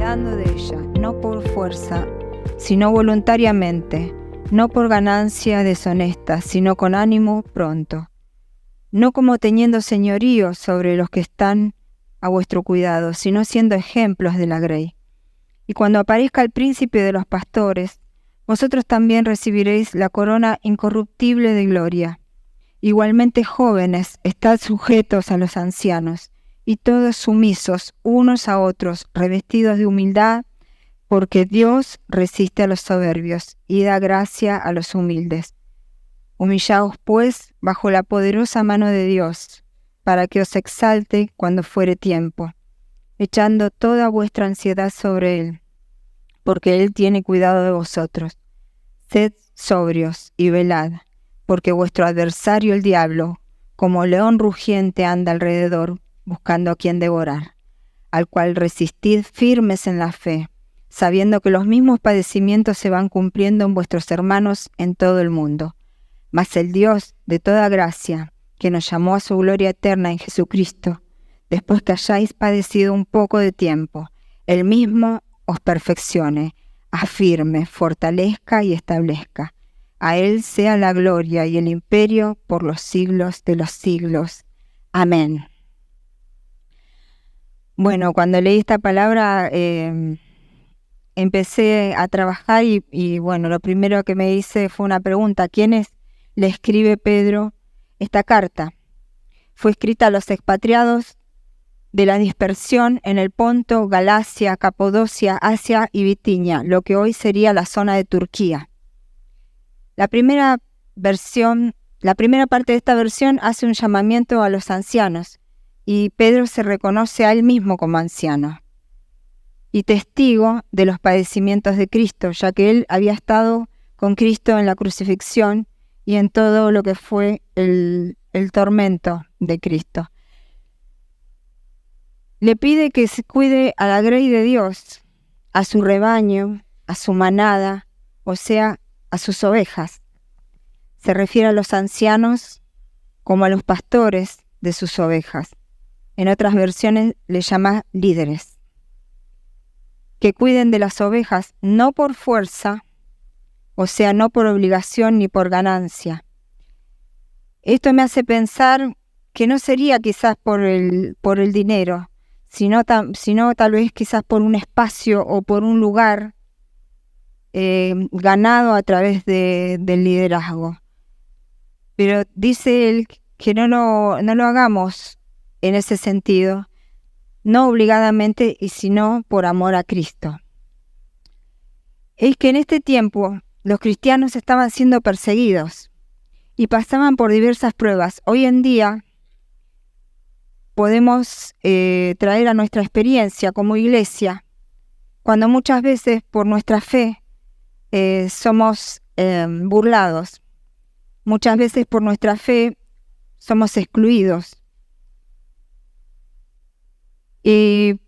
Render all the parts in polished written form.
cuidando de ella, no por fuerza, sino voluntariamente, no por ganancia deshonesta, sino con ánimo pronto, no como teniendo señorío sobre los que están a vuestro cuidado, sino siendo ejemplos de la grey. Y cuando aparezca el príncipe de los pastores, vosotros también recibiréis la corona incorruptible de gloria. Igualmente jóvenes, estad sujetos a los ancianos, y todos sumisos unos a otros, revestidos de humildad, porque Dios resiste a los soberbios y da gracia a los humildes. Humillaos, pues, bajo la poderosa mano de Dios, para que os exalte cuando fuere tiempo, echando toda vuestra ansiedad sobre Él, porque Él tiene cuidado de vosotros. Sed sobrios y velad, porque vuestro adversario el diablo, como león rugiente, anda alrededor, buscando a quien devorar, al cual resistid firmes en la fe, sabiendo que los mismos padecimientos se van cumpliendo en vuestros hermanos en todo el mundo. Mas el Dios de toda gracia, que nos llamó a su gloria eterna en Jesucristo, después que hayáis padecido un poco de tiempo, Él mismo os perfeccione, afirme, fortalezca y establezca. A Él sea la gloria y el imperio por los siglos de los siglos. Amén. Bueno, cuando leí esta palabra empecé a trabajar y bueno, lo primero que me hice fue una pregunta. ¿Quién le escribe Pedro esta carta? Fue escrita a los expatriados de la dispersión en el Ponto, Galacia, Capadocia, Asia y Bitinia, lo que hoy sería la zona de Turquía. La primera parte de esta versión hace un llamamiento a los ancianos y Pedro se reconoce a él mismo como anciano y testigo de los padecimientos de Cristo, ya que él había estado con Cristo en la crucifixión y en todo lo que fue el tormento de Cristo. Le pide que se cuide a la grey de Dios, a su rebaño, a su manada, o sea, a sus ovejas. Se refiere a los ancianos como a los pastores de sus ovejas. En otras versiones le llama líderes. Que cuiden de las ovejas no por fuerza, o sea, no por obligación ni por ganancia. Esto me hace pensar que no sería quizás por el dinero, sino tal vez quizás por un espacio o por un lugar ganado a través del liderazgo. Pero dice él que no lo hagamos en ese sentido, no obligadamente, y sino por amor a Cristo. Es que en este tiempo los cristianos estaban siendo perseguidos y pasaban por diversas pruebas. Hoy en día podemos traer a nuestra experiencia como iglesia, cuando muchas veces por nuestra fe somos burlados. Muchas veces por nuestra fe somos excluidos. Y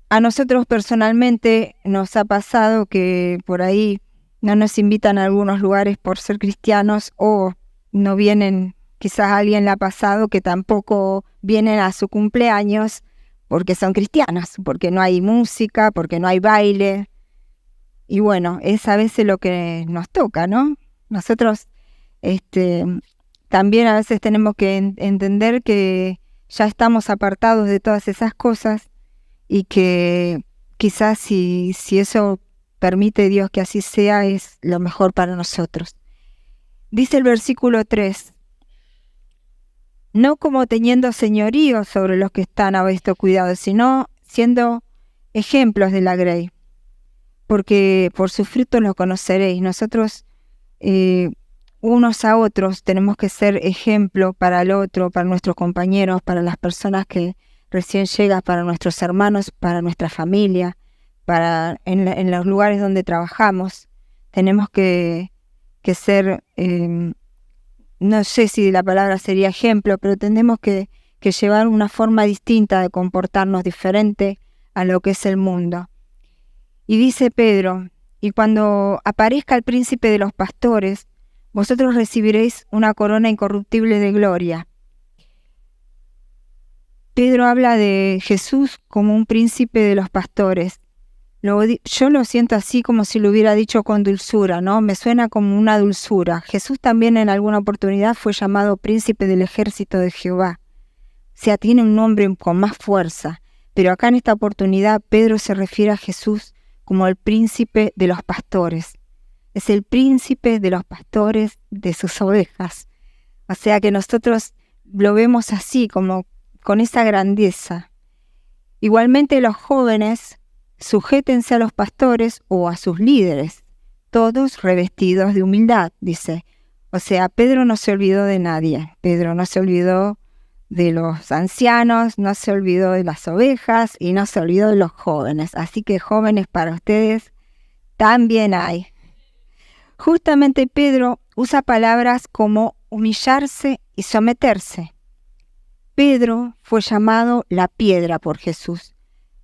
a nosotros personalmente nos ha pasado que por ahí no nos invitan a algunos lugares por ser cristianos, o no vienen, quizás a alguien le ha pasado que tampoco vienen a su cumpleaños porque son cristianos, porque no hay música, porque no hay baile. Y bueno, es a veces lo que nos toca, ¿no? Nosotros también a veces tenemos que entender que ya estamos apartados de todas esas cosas y que quizás si eso permite Dios que así sea, es lo mejor para nosotros. Dice el versículo 3, no como teniendo señorío sobre los que están a vuestro cuidado, sino siendo ejemplos de la grey, porque por sus frutos los conoceréis. Nosotros unos a otros tenemos que ser ejemplo para el otro, para nuestros compañeros, para las personas que recién llegan, para nuestros hermanos, para nuestra familia, en los lugares donde trabajamos. Tenemos que ser, no sé si la palabra sería ejemplo, pero tenemos que llevar una forma distinta de comportarnos, diferente a lo que es el mundo. Y dice Pedro, y cuando aparezca el príncipe de los pastores, vosotros recibiréis una corona incorruptible de gloria. Pedro habla de Jesús como un príncipe de los pastores. Yo lo siento así como si lo hubiera dicho con dulzura, ¿no? Me suena como una dulzura. Jesús también en alguna oportunidad fue llamado príncipe del ejército de Jehová. O sea, tiene un nombre con más fuerza. Pero acá en esta oportunidad Pedro se refiere a Jesús como el príncipe de los pastores. Es el príncipe de los pastores de sus ovejas. O sea que nosotros lo vemos así, como con esa grandeza. Igualmente los jóvenes, sujétense a los pastores o a sus líderes, todos revestidos de humildad, dice. O sea, Pedro no se olvidó de nadie. Pedro no se olvidó de los ancianos, no se olvidó de las ovejas y no se olvidó de los jóvenes. Así que jóvenes, para ustedes también hay. Justamente Pedro usa palabras como humillarse y someterse. Pedro fue llamado la piedra por Jesús.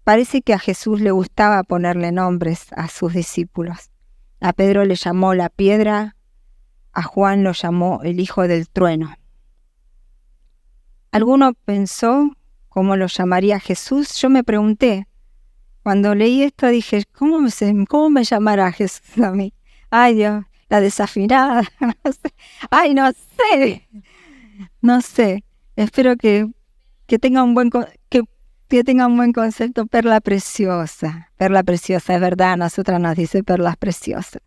Parece que a Jesús le gustaba ponerle nombres a sus discípulos. A Pedro le llamó la piedra, a Juan lo llamó el hijo del trueno. ¿Alguno pensó cómo lo llamaría Jesús? Yo me pregunté. Cuando leí esto dije, ¿cómo me llamará Jesús a mí? Ay Dios, la desafinada, no sé. Ay, no sé. No sé. Espero que tenga un buen concepto. Perla preciosa, es verdad, a nosotras nos dice perlas preciosas.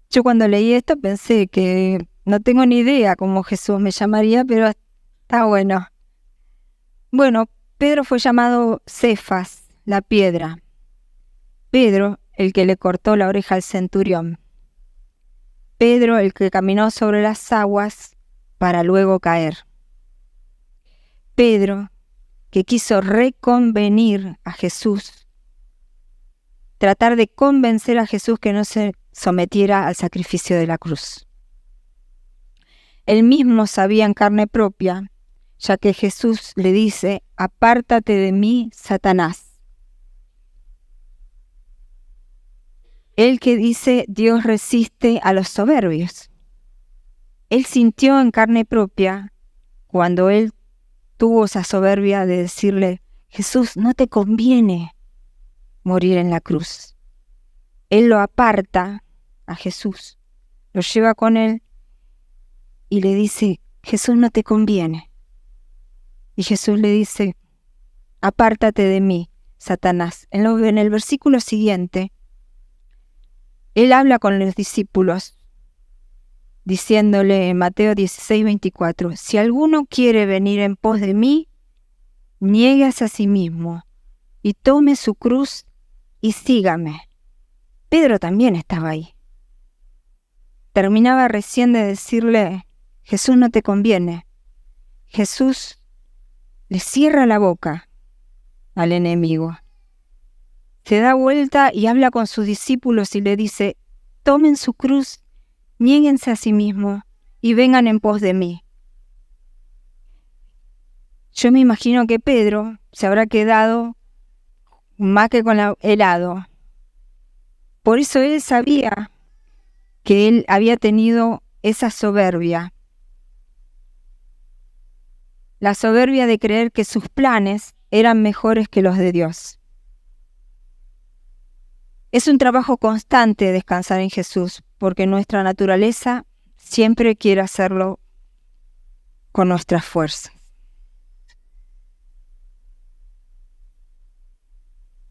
Yo cuando leí esto pensé que no tengo ni idea cómo Jesús me llamaría, pero está bueno. Bueno, Pedro fue llamado Cefas, la piedra. Pedro, el que le cortó la oreja al centurión. Pedro, el que caminó sobre las aguas para luego caer. Pedro, que quiso reconvenir a Jesús, tratar de convencer a Jesús que no se sometiera al sacrificio de la cruz. Él mismo sabía en carne propia, ya que Jesús le dice, apártate de mí, Satanás. Él que dice, Dios resiste a los soberbios. Él sintió en carne propia, cuando él tuvo esa soberbia de decirle, Jesús, no te conviene morir en la cruz. Él lo aparta a Jesús, lo lleva con él y le dice, Jesús, no te conviene. Y Jesús le dice, apártate de mí, Satanás. En el versículo siguiente, él habla con los discípulos, diciéndole en Mateo 16:24, si alguno quiere venir en pos de mí, niéguese a sí mismo y tome su cruz y sígame. Pedro también estaba ahí. Terminaba recién de decirle, Jesús, no te conviene. Jesús le cierra la boca al enemigo. Se da vuelta y habla con sus discípulos y le dice, tomen su cruz, niéguense a sí mismos y vengan en pos de mí. Yo me imagino que Pedro se habrá quedado más que con helado. Por eso él sabía que él había tenido esa soberbia. La soberbia de creer que sus planes eran mejores que los de Dios. Es un trabajo constante descansar en Jesús, porque nuestra naturaleza siempre quiere hacerlo con nuestras fuerzas.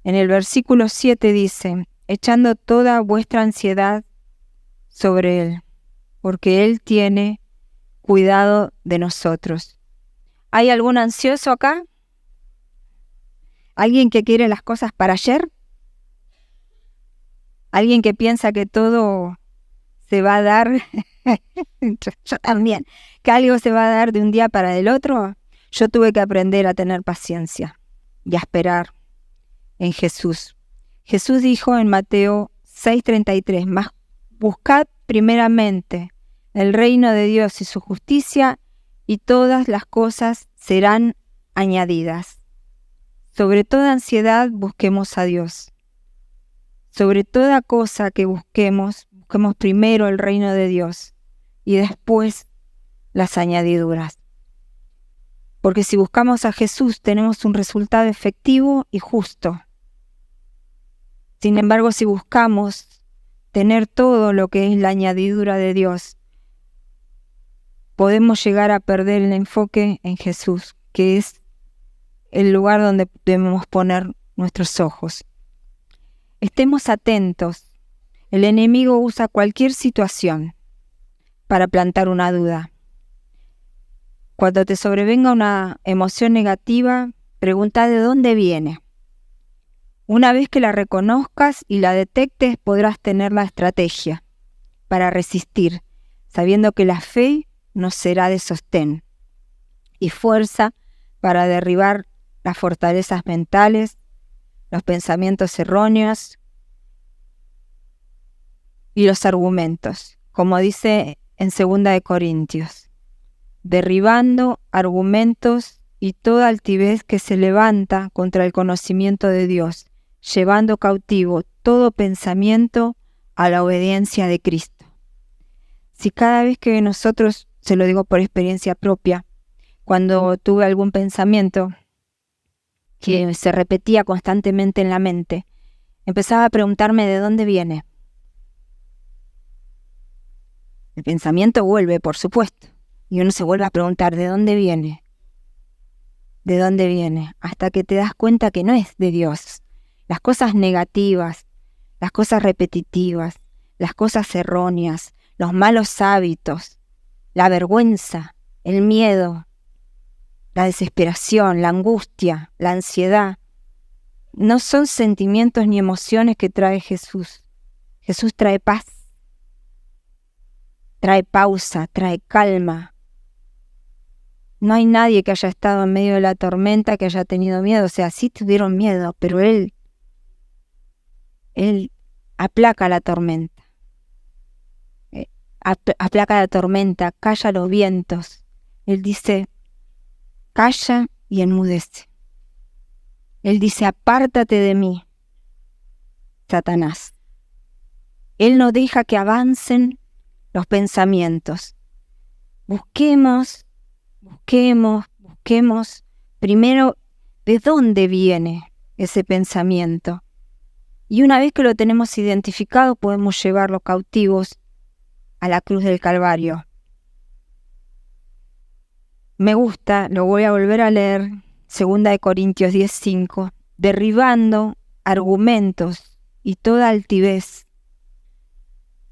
En el versículo 7 dice, echando toda vuestra ansiedad sobre Él, porque Él tiene cuidado de nosotros. ¿Hay algún ansioso acá? ¿Alguien que quiere las cosas para ayer? ¿Alguien que piensa que todo se va a dar? Yo también. ¿Que algo se va a dar de un día para el otro? Yo tuve que aprender a tener paciencia y a esperar en Jesús. Jesús dijo en Mateo 6:33, mas buscad primeramente el reino de Dios y su justicia, y todas las cosas serán añadidas. Sobre toda ansiedad busquemos a Dios. Sobre toda cosa que busquemos primero el reino de Dios y después las añadiduras. Porque si buscamos a Jesús tenemos un resultado efectivo y justo. Sin embargo, si buscamos tener todo lo que es la añadidura de Dios, podemos llegar a perder el enfoque en Jesús, que es el lugar donde debemos poner nuestros ojos. Estemos atentos. El enemigo usa cualquier situación para plantar una duda. Cuando te sobrevenga una emoción negativa, pregunta de dónde viene. Una vez que la reconozcas y la detectes, podrás tener la estrategia para resistir, sabiendo que la fe nos será de sostén y fuerza para derribar las fortalezas mentales, los pensamientos erróneos y los argumentos, como dice en 2 Corintios, derribando argumentos y toda altivez que se levanta contra el conocimiento de Dios, llevando cautivo todo pensamiento a la obediencia de Cristo. Si cada vez que nosotros, se lo digo por experiencia propia, cuando tuve algún pensamiento que se repetía constantemente en la mente, empezaba a preguntarme de dónde viene. El pensamiento vuelve, por supuesto, y uno se vuelve a preguntar de dónde viene. ¿De dónde viene? Hasta que te das cuenta que no es de Dios. Las cosas negativas, las cosas repetitivas, las cosas erróneas, los malos hábitos, la vergüenza, el miedo, la desesperación, la angustia, la ansiedad, no son sentimientos ni emociones que trae Jesús. Jesús trae paz, trae pausa, trae calma. No hay nadie que haya estado en medio de la tormenta que haya tenido miedo. O sea, sí tuvieron miedo, pero Él aplaca la tormenta. Aplaca la tormenta, calla los vientos. Él dice, calla y enmudece. Él dice, apártate de mí, Satanás. Él no deja que avancen los pensamientos. Busquemos primero de dónde viene ese pensamiento. Y una vez que lo tenemos identificado, podemos llevarlo cautivos a la cruz del Calvario. Me gusta, lo voy a volver a leer, 2 Corintios 10:5, derribando argumentos y toda altivez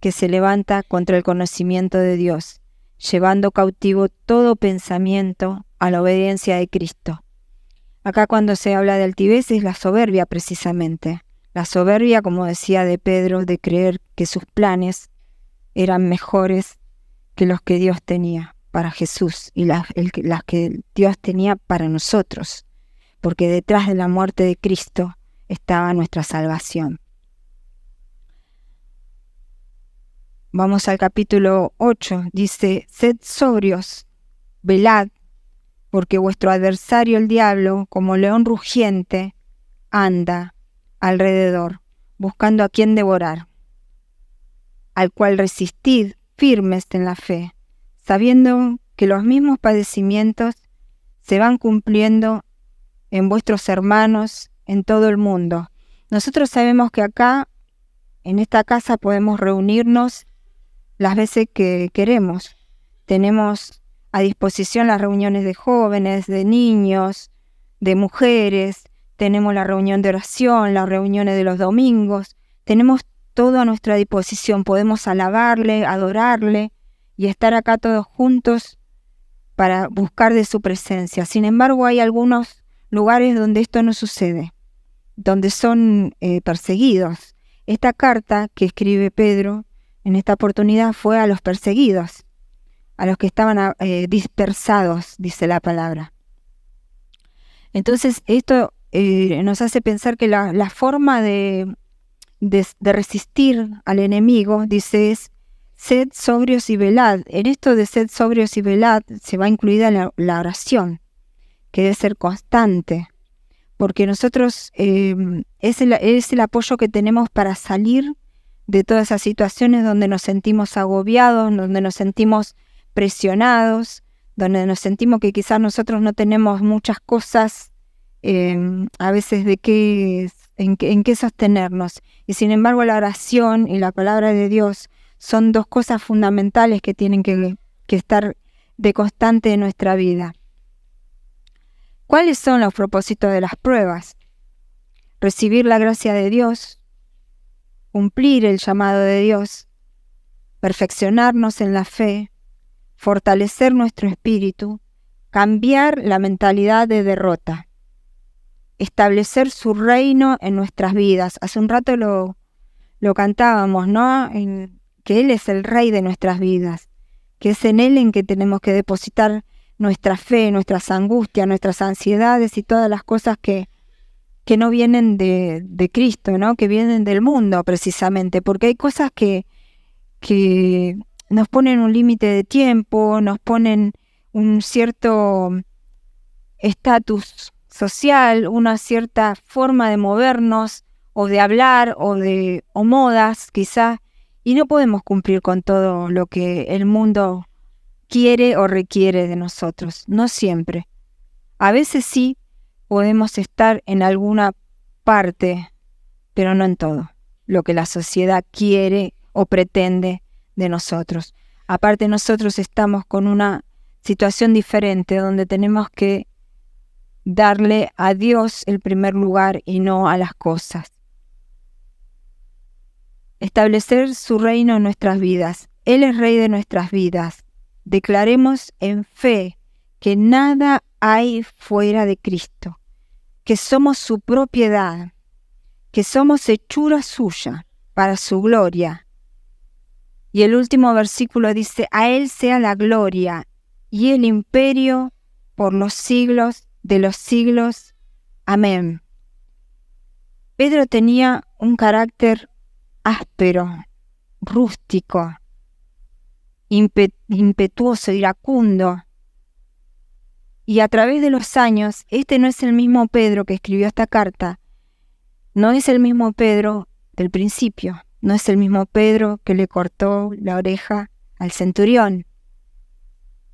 que se levanta contra el conocimiento de Dios, llevando cautivo todo pensamiento a la obediencia de Cristo. Acá cuando se habla de altivez es la soberbia precisamente. La soberbia, como decía de Pedro, de creer que sus planes eran mejores que los que Dios tenía para Jesús y las que Dios tenía para nosotros, porque detrás de la muerte de Cristo estaba nuestra salvación. Vamos al capítulo 8, dice, sed sobrios, velad, porque vuestro adversario el diablo, como león rugiente, anda alrededor, buscando a quien devorar, al cual resistid firmes en la fe, sabiendo que los mismos padecimientos se van cumpliendo en vuestros hermanos en todo el mundo. Nosotros sabemos que acá, en esta casa, podemos reunirnos las veces que queremos. Tenemos a disposición las reuniones de jóvenes, de niños, de mujeres, tenemos la reunión de oración, las reuniones de los domingos, tenemos todo a nuestra disposición, podemos alabarle, adorarle y estar acá todos juntos para buscar de su presencia. Sin embargo, hay algunos lugares donde esto no sucede, donde son perseguidos. Esta carta que escribe Pedro en esta oportunidad fue a los perseguidos, a los que estaban dispersados, dice la palabra. Entonces, esto nos hace pensar que la forma de resistir al enemigo, dice, es sed sobrios y velad. En esto de sed sobrios y velad se va incluida la oración, que debe ser constante, porque nosotros es el apoyo que tenemos para salir de todas esas situaciones donde nos sentimos agobiados, donde nos sentimos presionados, donde nos sentimos que quizás nosotros no tenemos muchas cosas, a veces en qué sostenernos. Y sin embargo la oración y la palabra de Dios son dos cosas fundamentales que tienen que estar de constante en nuestra vida. ¿Cuáles son los propósitos de las pruebas? Recibir la gracia de Dios, cumplir el llamado de Dios, perfeccionarnos en la fe, fortalecer nuestro espíritu, cambiar la mentalidad de derrota, establecer su reino en nuestras vidas. Hace un rato lo cantábamos, ¿no? Que Él es el Rey de nuestras vidas, que es en Él en que tenemos que depositar nuestra fe, nuestras angustias, nuestras ansiedades y todas las cosas que no vienen de Cristo, ¿no? Que vienen del mundo precisamente, porque hay cosas que nos ponen un límite de tiempo, nos ponen un cierto estatus social, una cierta forma de movernos o de hablar o modas quizás, y no podemos cumplir con todo lo que el mundo quiere o requiere de nosotros, no siempre. A veces sí podemos estar en alguna parte, pero no en todo, lo que la sociedad quiere o pretende de nosotros. Aparte, nosotros estamos con una situación diferente donde tenemos que darle a Dios el primer lugar y no a las cosas. Establecer su reino en nuestras vidas. Él es Rey de nuestras vidas. Declaremos en fe que nada hay fuera de Cristo, que somos su propiedad, que somos hechura suya para su gloria. Y el último versículo dice, a Él sea la gloria y el imperio por los siglos de los siglos. Amén. Pedro tenía un carácter áspero, rústico, impetuoso, iracundo. Y a través de los años, este no es el mismo Pedro que escribió esta carta, no es el mismo Pedro del principio, no es el mismo Pedro que le cortó la oreja al centurión.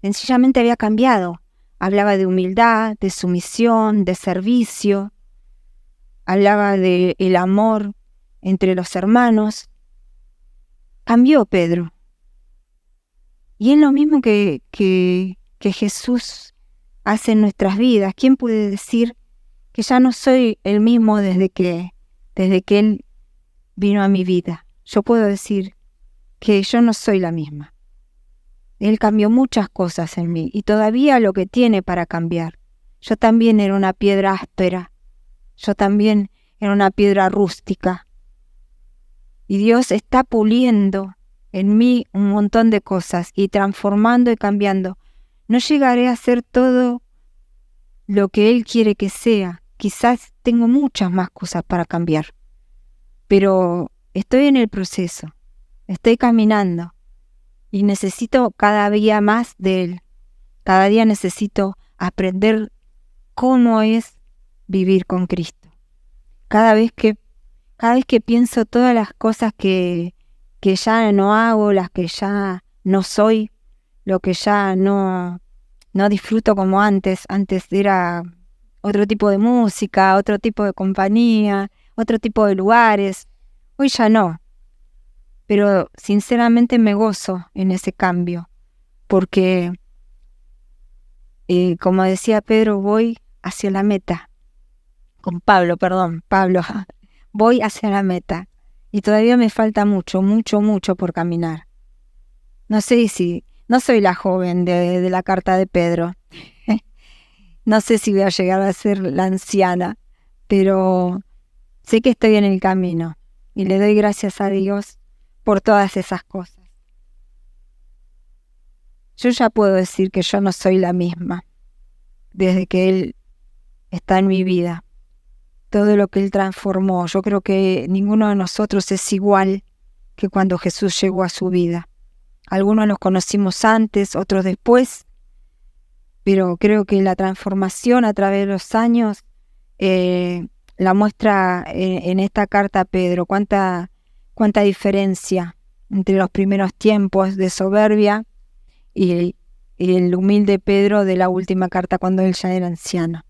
Sencillamente había cambiado. Hablaba de humildad, de sumisión, de servicio. Hablaba del amor entre los hermanos. Cambió Pedro. Y es lo mismo que Jesús hace en nuestras vidas. ¿Quién puede decir que ya no soy el mismo desde que Él vino a mi vida? Yo puedo decir que yo no soy la misma. Él cambió muchas cosas en mí y todavía lo que tiene para cambiar. Yo también era una piedra áspera. Yo también era una piedra rústica. Y Dios está puliendo en mí un montón de cosas y transformando y cambiando. No llegaré a ser todo lo que Él quiere que sea. Quizás tengo muchas más cosas para cambiar. Pero estoy en el proceso. Estoy caminando. Y necesito cada día más de Él. Cada día necesito aprender cómo es vivir con Cristo. Cada vez que pienso todas las cosas que ya no hago, las que ya no soy, lo que ya no disfruto como antes. Antes era otro tipo de música, otro tipo de compañía, otro tipo de lugares. Hoy ya no. Pero sinceramente me gozo en ese cambio, porque, como decía Pedro, voy hacia la meta. Pablo, voy hacia la meta. Y todavía me falta mucho, mucho, mucho por caminar. No sé si, no soy la joven de la carta de Pedro. No sé si voy a llegar a ser la anciana, pero sé que estoy en el camino y le doy gracias a Dios por todas esas cosas. Yo ya puedo decir que yo no soy la misma desde que Él está en mi vida. Todo lo que Él transformó, yo creo que ninguno de nosotros es igual que cuando Jesús llegó a su vida. Algunos los conocimos antes, otros después, pero creo que la transformación a través de los años la muestra en esta carta a Pedro. Cuánta diferencia entre los primeros tiempos de soberbia y el humilde Pedro de la última carta cuando él ya era anciano.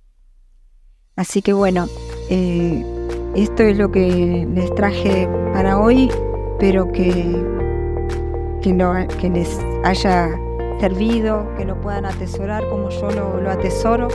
Así que bueno, esto es lo que les traje para hoy. Espero que les haya servido, que lo puedan atesorar como yo lo atesoro.